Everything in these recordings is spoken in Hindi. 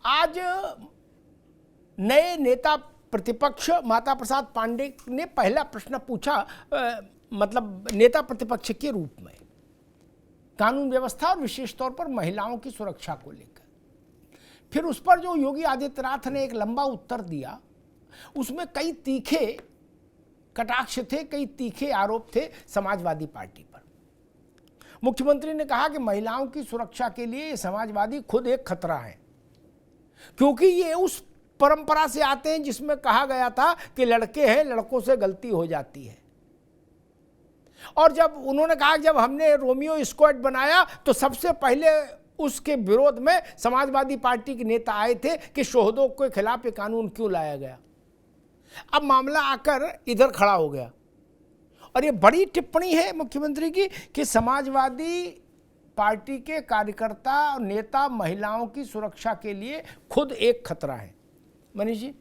आज नए नेता प्रतिपक्ष माता प्रसाद पांडे ने पहला प्रश्न पूछा, मतलब नेता प्रतिपक्ष के रूप में कानून व्यवस्था और विशेष तौर पर महिलाओं की सुरक्षा को लेकर। फिर उस पर जो योगी आदित्यनाथ ने एक लंबा उत्तर दिया, उसमें कई तीखे कटाक्ष थे, कई तीखे आरोप थे समाजवादी पार्टी पर। मुख्यमंत्री ने कहा कि महिलाओं की सुरक्षा के लिए समाजवादी खुद एक खतरा है, क्योंकि ये उस परंपरा से आते हैं जिसमें कहा गया था कि लड़के हैं, लड़कों से गलती हो जाती है। और जब उन्होंने कहा कि जब हमने रोमियो स्क्वाड बनाया तो सबसे पहले उसके विरोध में समाजवादी पार्टी के नेता आए थे कि शोहदों के खिलाफ ये कानून क्यों लाया गया। अब मामला आकर इधर खड़ा हो गया और ये बड़ी टिप्पणी है मुख्यमंत्री की कि समाजवादी पार्टी के कार्यकर्ता और नेता महिलाओं की सुरक्षा के लिए खुद एक खतरा है। मनीष जी,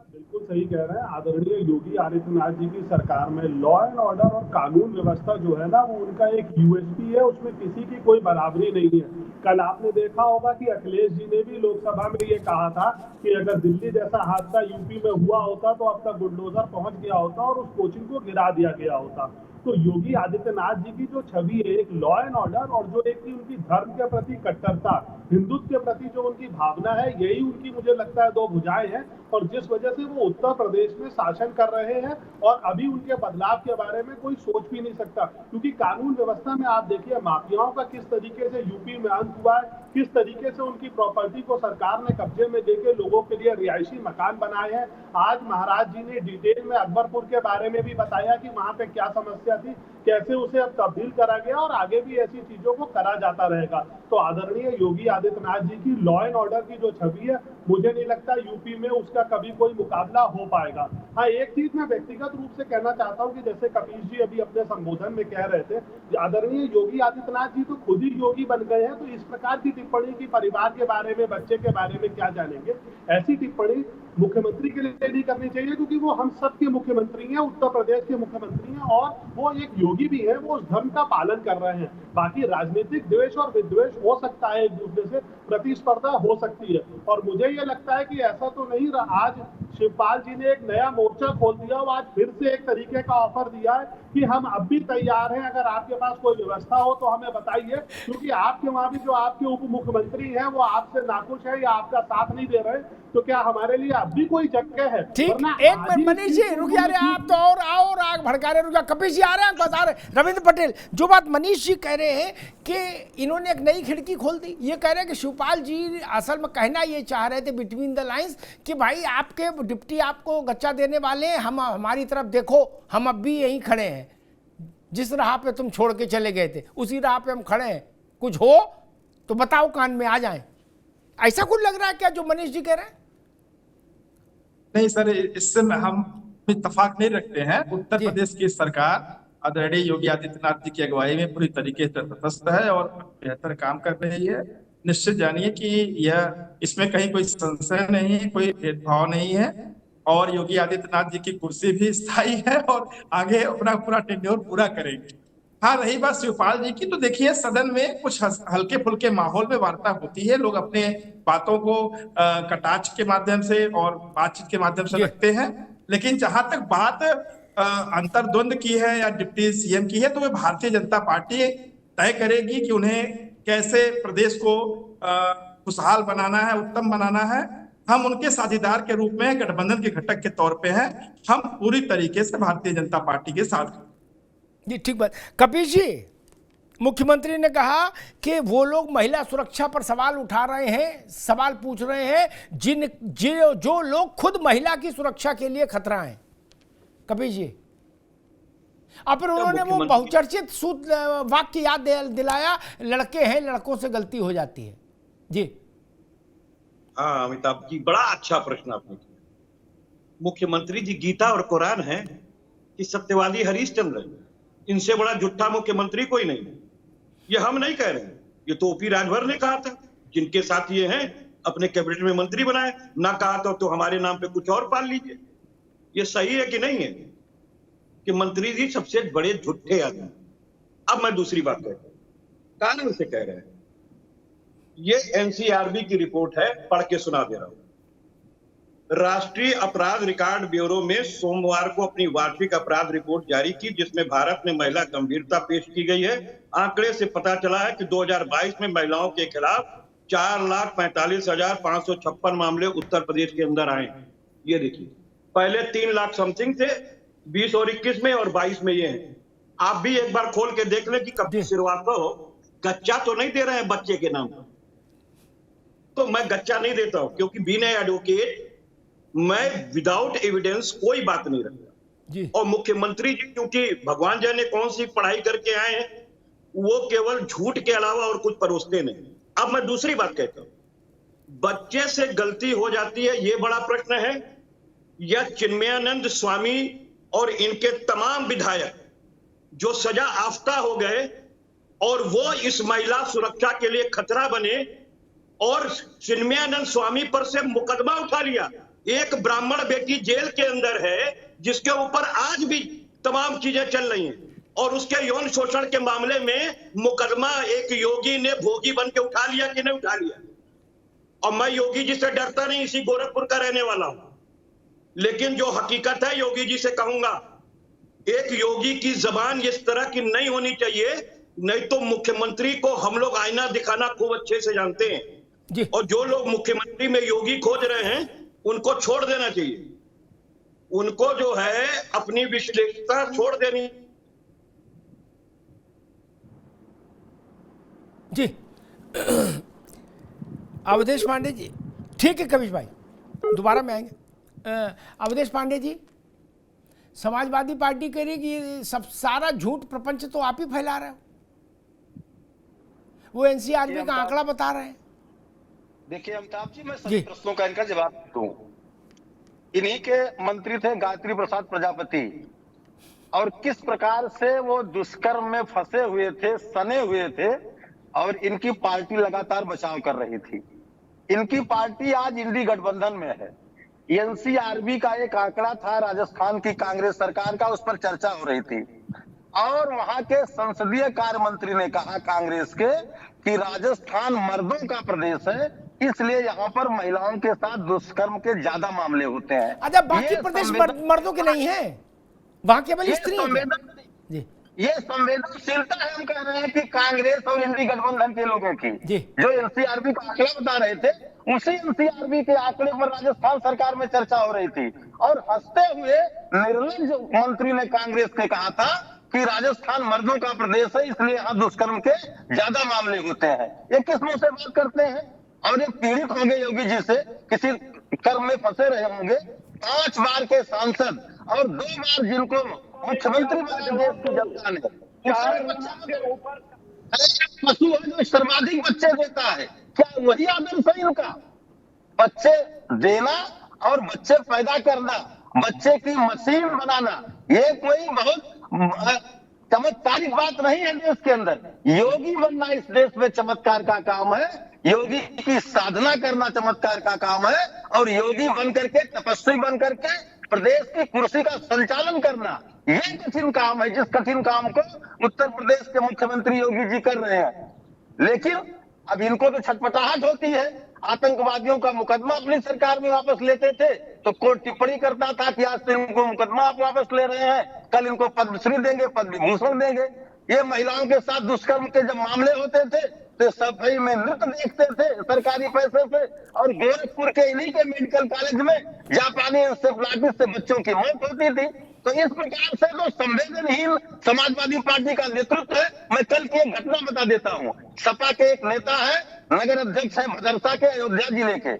बिल्कुल सही कह रहे हैं। आदरणीय योगी आदित्यनाथ जी की सरकार में लॉ एंड ऑर्डर और कानून व्यवस्था जो है ना, वो उनका एक यूएसपी है, उसमें किसी की कोई बराबरी नहीं है। कल आपने देखा होगा कि अखिलेश जी ने भी लोकसभा में ये कहा था कि अगर दिल्ली जैसा हादसा यूपी में हुआ होता तो अब तक बुलडोजर पहुंच गया होता और उस कोचिंग को गिरा दिया गया होता। तो योगी आदित्यनाथ जी की जो छवि है, एक लॉ एंड ऑर्डर और जो एक उनकी धर्म के प्रति कट्टरता, हिंदुत्व के प्रति जो उनकी भावना है, यही उनकी मुझे लगता है दो भुजाएं हैं। और जिस वजह से वो उत्तर प्रदेश में शासन कर रहे हैं और अभी उनके बदलाव के बारे में कोई सोच भी नहीं सकता, क्योंकि कानून व्यवस्था में आप देखिए माफियाओं का किस तरीके से यूपी में अंत हुआ है, किस तरीके से उनकी प्रॉपर्टी को सरकार ने कब्जे में लेके लोगों के लिए रिहायशी मकान बनाए हैं। आज महाराज जी ने डिटेल में अकबरपुर के बारे में भी बताया कि वहां पे क्या समस्या थी, कैसे उसे अब तब्दील करा गया और आगे भी ऐसी चीजों को करा जाता रहेगा। तो आदरणीय योगी आदित्यनाथ जी की लॉ एंड ऑर्डर की जो छवि है, मुझे नहीं लगता यूपी में उसका कभी कोई मुकाबला हो पाएगा। हाँ, एक चीज मैं व्यक्तिगत रूप से कहना चाहता हूँ कि जैसे कपीश जी अभी अपने संबोधन में कह रहे थे, आदरणीय योगी आदित्यनाथ जी तो खुद ही योगी बन गए हैं, तो इस प्रकार की टिप्पणी की परिवार के बारे में, बच्चे के बारे में क्या जानेंगे, ऐसी टिप्पणी मुख्यमंत्री के लिए नहीं करनी चाहिए, क्योंकि वो हम सब के मुख्यमंत्री हैं, उत्तर प्रदेश के मुख्यमंत्री हैं और वो एक योगी भी है, वो उस धर्म का पालन कर रहे हैं। बाकी राजनीतिक द्वेष और विद्वेष हो सकता है, एक दूसरे से प्रतिस्पर्धा हो सकती है, और मुझे ये लगता है कि ऐसा तो नहीं रहा। आज शिवपाल जी ने एक नया मोर्चा खोल दिया और आज फिर से एक तरीके का ऑफर दिया है कि हम अब भी तैयार हैं, अगर आपके पास कोई व्यवस्था हो तो हमें बताइए, क्योंकि आपके वहां भी जो आपके उप मुख्यमंत्री हैं वो आपसे नाखुश है या आपका साथ नहीं दे रहे, तो क्या हमारे लिए अब भी कोई जगह है? ठीक, एक मिनट मनीष जी रुक जा रहे, आप तो और आग भड़का रहे। रुक, कपिश जी आ रहे हैं, बता रहे रविंद्र पटेल। जो बात मनीष जी कह रहे हैं कि इन्होंने एक नई खिड़की खोल दी, ये कह रहे हैं कि शिवपाल जी असल में कहना ये चाह रहे थे बिटवीन द लाइंस कि भाई आपके डिप्टी आपको गच्चा देने वाले हैं, हम हमारी तरफ देखो, हम अब भी यहीं खड़े हैं, जिस राह पे तुम छोड़ के चले गए थे उसी राह पे हम खड़े हैं, कुछ हो तो बताओ, कान में आ जाए। ऐसा कुछ लग रहा है क्या जो मनीष जी कह रहे हैं? नहीं सर, इससे हम इत्तेफाक नहीं रखते हैं। उत्तर प्रदेश की सरकार आदरणीय योगी आदित्यनाथ जी की अगुवाई में पूरी तरीके से तटस्थ है और बेहतर काम कर रही है। निश्चित जानिए कि यह इसमें कहीं कोई संशय नहीं है, कोई भेदभाव नहीं है, और योगी आदित्यनाथ जी की कुर्सी भी स्थायी है और आगे अपना पूरा टेन्योर पूरा करेंगे। हाँ, रही बात शिवपाल जी की, तो देखिए सदन में कुछ हल्के फुल्के माहौल में वार्ता होती है, लोग अपने बातों को कटाक्ष के माध्यम से और बातचीत के माध्यम से रखते हैं, लेकिन जहां तक बात अंतर्द्वंद की है या डिप्टी सीएम की है, तो वे भारतीय जनता पार्टी तय करेगी कि उन्हें कैसे प्रदेश को खुशहाल बनाना है, उत्तम बनाना है। हम उनके साझेदार के रूप में, गठबंधन के घटक के तौर पे हैं, हम पूरी तरीके से भारतीय जनता पार्टी के साथ। जी ठीक बात। कपिश जी, मुख्यमंत्री ने कहा कि वो लोग महिला सुरक्षा पर सवाल उठा रहे हैं, सवाल पूछ रहे हैं जो लोग खुद महिला की सुरक्षा के लिए खतरा हैं। कपिश जी, और फिर उन्होंने वो बहुचर्चित सूत्र वाक्य याद दिलाया, लड़के हैं, लड़कों से गलती हो जाती है। जी हाँ अमिताभ जी, बड़ा अच्छा प्रश्न आपने किया। मुख्यमंत्री जी गीता और कुरान है कि सत्यवादी हरिश्चंद्र, इनसे बड़ा झूठा मुख्यमंत्री कोई नहीं। ये हम नहीं कह रहे हैं, ये तो ओपी राजभर ने कहा था, जिनके साथ ये हैं अपने कैबिनेट में मंत्री बनाए। ना कहा तो हमारे नाम पे कुछ और पाल लीजिए। ये सही है कि नहीं है कि मंत्री जी सबसे बड़े झूठे आदमी। अब मैं दूसरी बात कहता हूं, कानून से कह रहे हैं ये एनसीआरबी की रिपोर्ट है, पढ़ के सुना दे रहा हूं। राष्ट्रीय अपराध रिकॉर्ड ब्यूरो में सोमवार को अपनी वार्षिक अपराध रिपोर्ट जारी की, जिसमें भारत में महिला गंभीरता पेश की गई है। आंकड़े से पता चला है कि 2022 में महिलाओं के खिलाफ 4,45,556 मामले उत्तर प्रदेश के अंदर आए। ये देखिए, पहले 3 लाख समथिंग थे 20 और 21 में, और 22 में ये है। आप भी एक बार खोल के देख लें कि कपिल श्रीवास्तव गच्चा तो नहीं दे रहे हैं बच्चे के नाम पर। तो मैं गच्चा नहीं देता हूं, क्योंकि बीइंग एडवोकेट मैं विदाउट एविडेंस कोई बात नहीं रखता जी। और मुख्यमंत्री जी क्योंकि भगवान जाने कौन सी पढ़ाई करके आए हैं, वो केवल झूठ के अलावा और कुछ परोसते नहीं। अब मैं दूसरी बात कहता हूं, बच्चे से गलती हो जाती है, ये बड़ा प्रश्न है, या चिन्मयानंद स्वामी और इनके तमाम विधायक जो सजा आफ्ता हो गए और वो इस महिला सुरक्षा के लिए खतरा बने और चिन्मयानंद स्वामी पर से मुकदमा उठा लिया। एक ब्राह्मण बेटी जेल के अंदर है जिसके ऊपर आज भी तमाम चीजें चल रही हैं, और उसके यौन शोषण के मामले में मुकदमा एक योगी ने भोगी बन के उठा लिया कि नहीं उठा लिया। और मैं योगी जी से डरता नहीं, इसी गोरखपुर का रहने वाला हूं, लेकिन जो हकीकत है योगी जी से कहूंगा, एक योगी की जबान इस तरह की नहीं होनी चाहिए, नहीं तो मुख्यमंत्री को हम लोग आईना दिखाना खूब अच्छे से जानते हैं जी। और जो लोग मुख्यमंत्री में योगी खोज रहे हैं उनको छोड़ देना चाहिए, उनको जो है अपनी विश्लेषता छोड़ देनी। जी अवधेश पांडे जी, ठीक है कविश भाई, दोबारा में आएंगे। अवधेश पांडे जी, समाजवादी पार्टी कह रही है कि ये सब सारा झूठ प्रपंच तो आप ही फैला रहे हो, वो एनसीआरबी का आंकड़ा बता रहे हैं। देखिए अमिताभ जी, मैं सभी प्रश्नों का इनका जवाब दूं। इन्हीं के मंत्री थे गायत्री प्रसाद प्रजापति, और किस प्रकार से वो दुष्कर्म में फंसे हुए थे, सने हुए थे, और इनकी पार्टी लगातार बचाव कर रही थी। इनकी पार्टी आज इंडी गठबंधन में है। एनसीआरबी का एक आंकड़ा था राजस्थान की कांग्रेस सरकार का, उस पर चर्चा हो रही थी, और वहां के संसदीय कार्य मंत्री ने कहा कांग्रेस के कि राजस्थान मर्दों का प्रदेश है, इसलिए यहाँ पर महिलाओं के साथ दुष्कर्म के ज्यादा मामले होते हैं। अच्छा, बाकी प्रदेश मर्दों के नहीं है, वहां केवल स्त्री है। ये संवेदनशीलता है, हम कह रहे हैं कि कांग्रेस और इंडी गठबंधन के लोगों की, जो एनसीआरबी का आंकड़ा बता रहे थे, उसी एनसीआरबी के आंकड़े पर राजस्थान सरकार में चर्चा हो रही थी, और हंसते हुए निर्लज मंत्री ने कांग्रेस ने कहा था कि राजस्थान मर्दों का प्रदेश है, इसलिए यहाँ दुष्कर्म के ज्यादा मामले होते हैं। ये किस मुंह से बात करते हैं? और ये पीड़ित होंगे योगी जी से, किसी कर्म में फंसे रहे होंगे, 5 बार के सांसद और 2 बार जिनको मुख्यमंत्री बनाया देश की जनता ने, पशु है जो सर्वाधिक बच्चे देता है, क्या वही आदर्श है इनका? बच्चे देना और बच्चे पैदा करना, बच्चे की मशीन बनाना, ये कोई बहुत चमत्कारिक बात नहीं है देश के अंदर। योगी बनना इस देश में चमत्कार का काम है, योगी की साधना करना चमत्कार का काम है, और योगी बन करके, तपस्वी बन करके प्रदेश की कुर्सी का संचालन करना, ये कठिन काम है, जिस कठिन काम को उत्तर प्रदेश के मुख्यमंत्री योगी जी कर रहे हैं। लेकिन अब इनको तो छटपटाहट होती है। आतंकवादियों का मुकदमा अपनी सरकार में वापस लेते थे तो कोर्ट टिप्पणी करता था कि आज से इनको मुकदमा आप वापस ले रहे हैं, कल इनको पद्मश्री देंगे, पद्म विभूषण देंगे। ये महिलाओं के साथ दुष्कर्म के जब मामले होते थे तो सफाई में नृत्य देखते थे सरकारी पैसे से, और गोरखपुर के इन्हीं के मेडिकल कॉलेज में जापानी इंसेफ्लाइटिस से बच्चों की मौत होती थी। तो इस प्रकार से तो संवेदनहीन समाजवादी पार्टी का नेतृत्व है। मैं कल की एक घटना बता देता हूँ। सपा के एक नेता है, नगर अध्यक्ष है भदरसा के, अयोध्या जिले के,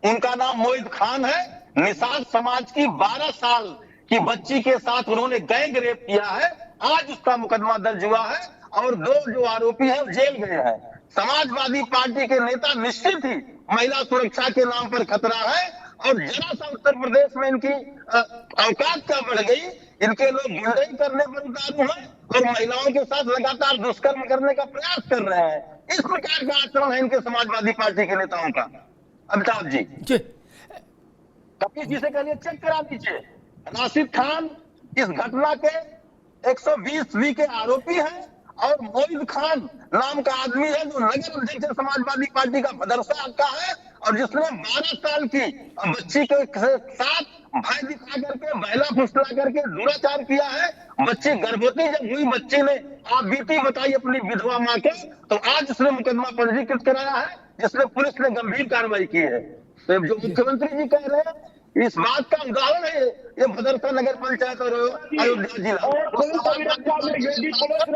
उनका नाम मोहित खान है। निषाद समाज की 12 साल की बच्ची के साथ उन्होंने गैंग रेप किया है। आज उसका मुकदमा दर्ज हुआ है और 2 जो आरोपी हैं जेल गए हैं। समाजवादी पार्टी के नेता निश्चित ही महिला सुरक्षा के नाम पर खतरा है, और जरा सा उत्तर प्रदेश में इनकी औकात क्या बढ़ गई, इनके लोग गुंडाई करने पर उतारू हैं और महिलाओं के साथ लगातार दुष्कर्म करने का प्रयास कर रहे हैं। इस प्रकार का आचरण है इनके समाजवादी पार्टी के नेताओं का। अमिताभ जी, कपिल जी से कहिए चेक करा दीजिए। राशिद खान इस घटना के 120 के आरोपी हैं और मोहित खान नाम का आदमी है जो नगर अध्यक्ष है समाजवादी पार्टी का मदरसा का है, और जिसने 12 साल की बच्ची के साथ भय दिखा करके, महिला फुसला करके दुराचार किया है। बच्ची गर्भवती जब हुई, बच्ची ने आप बीती बताई अपनी विधवा माँ के, तो आज उसने मुकदमा पंजीकृत कराया है, जिसमें पुलिस ने गंभीर कार्रवाई की है। तो जो मुख्यमंत्री जी कह रहे हैं, इस बात का उदाहरण है ये मदरसा नगर पंचायत और अयोध्या जिला।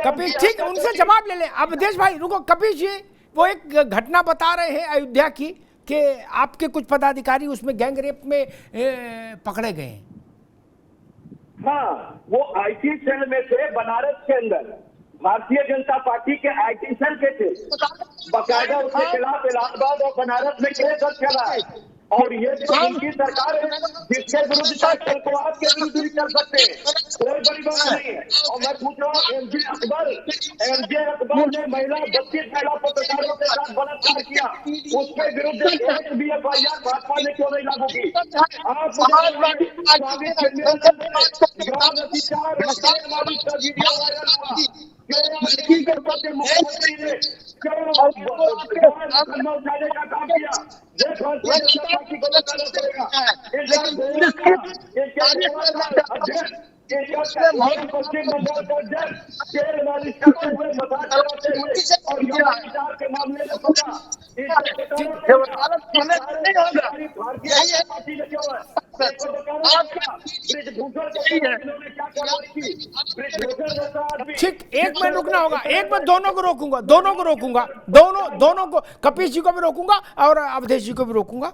कपीश ठीक, उनसे जवाब ले लें। अवधेश भाई रुको, कपीश जी वो एक घटना बता रहे हैं अयोध्या की कि आपके कुछ पदाधिकारी उसमें गैंग रेप में पकड़े गए हैं। हाँ, वो आईटी सेल में थे बनारस के अंदर, भारतीय जनता पार्टी के आईटी सेल के थे। बाकायदा उसके खिलाफ इलाहाबाद और बनारस में केस दर्ज चला है, और ये उनकी सरकार है जिसके विरुद्ध आतंकवाद के विरुद्ध भी चल सकते हैं, कोई बड़ी बात नहीं है। और मैं पूछ रहा हूँ, एमजे अकबर ने 32 महिला पत्रकारों के साथ बलात्कार किया, उसके विरुद्ध एक भी एफआईआर भाजपा ने क्यों नहीं लागू की? मुख्यमंत्री ने उठाने का काम किया, पश्चिम बंगाल का जज तेल मालिश करते हुए मसाज करवाते हुए और विचार के मामले में पता ठीक, एक मिनट रुकना होगा, एक मिनट, दोनों को रोकूंगा, दोनों को, कपीश जी को भी रोकूंगा और अवधेश जी को भी रोकूंगा।